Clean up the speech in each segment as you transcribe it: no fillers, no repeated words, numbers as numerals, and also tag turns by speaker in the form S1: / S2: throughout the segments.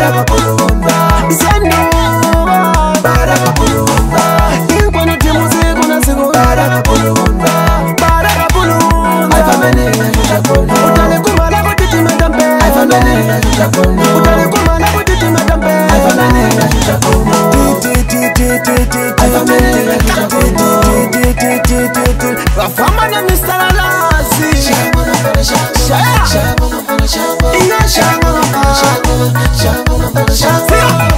S1: Barakapulunga Senova Barakapulunga Inkwano timuziku na siku Barakapulunga Barakapulunga Aifamene Shushakono Utale kumala kutiti medampe Aifamene Shushakono Utale kumala kutiti medampe Aifamene Shushakono Aifamene Shushakono Wafama na Mr. Lazi Shango na pala shango Shango na pala shango Inga shango na pala shango Shango na pala shango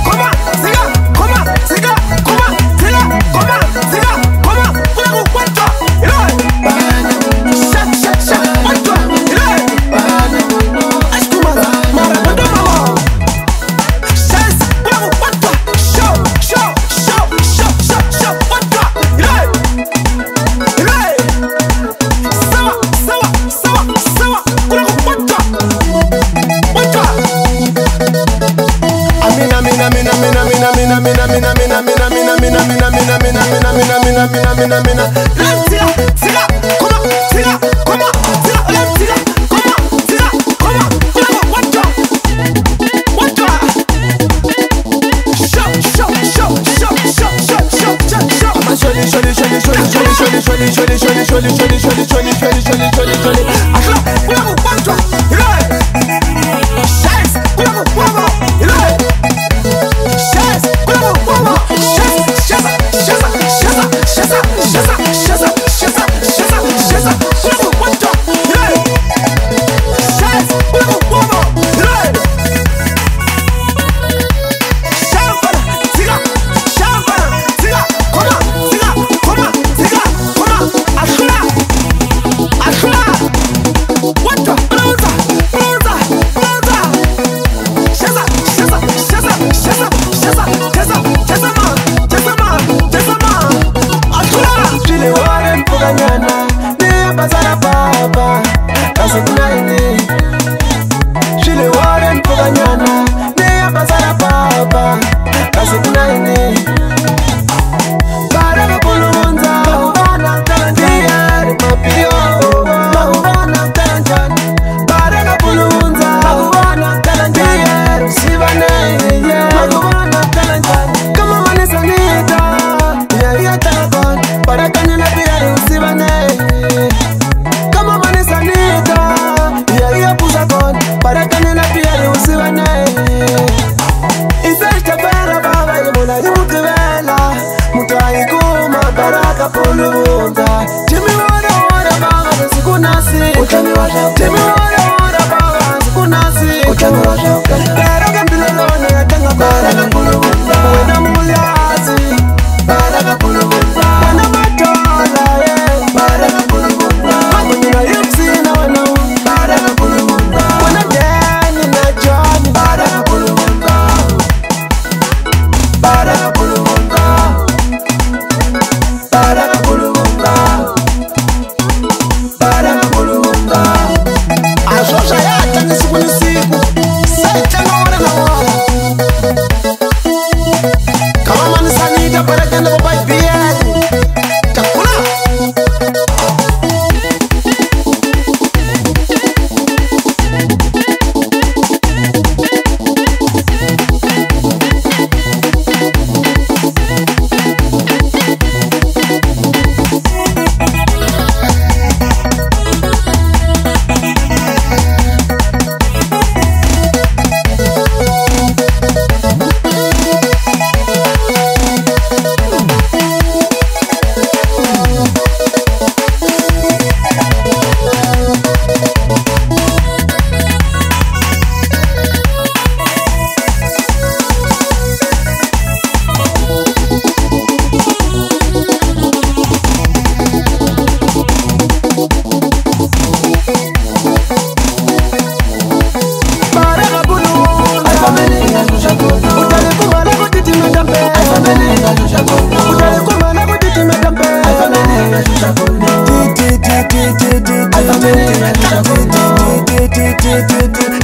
S1: Koma, siga, koma, siga, koma, siga, koma, siga, koma Kuna kukwento, iloi Bana muno Shak, shak, shak, kwento, iloi Bana muno Ashkumara, mara mudomo Shaz, kuna kukwento Show, show, show, show, show, show, kwento, iloi Iloi Sawa, sawa, sawa, sawa Kuna kukwento Kwento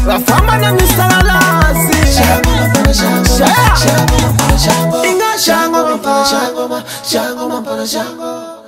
S1: Wafama na Mr. Lazi Inga shango mapala shango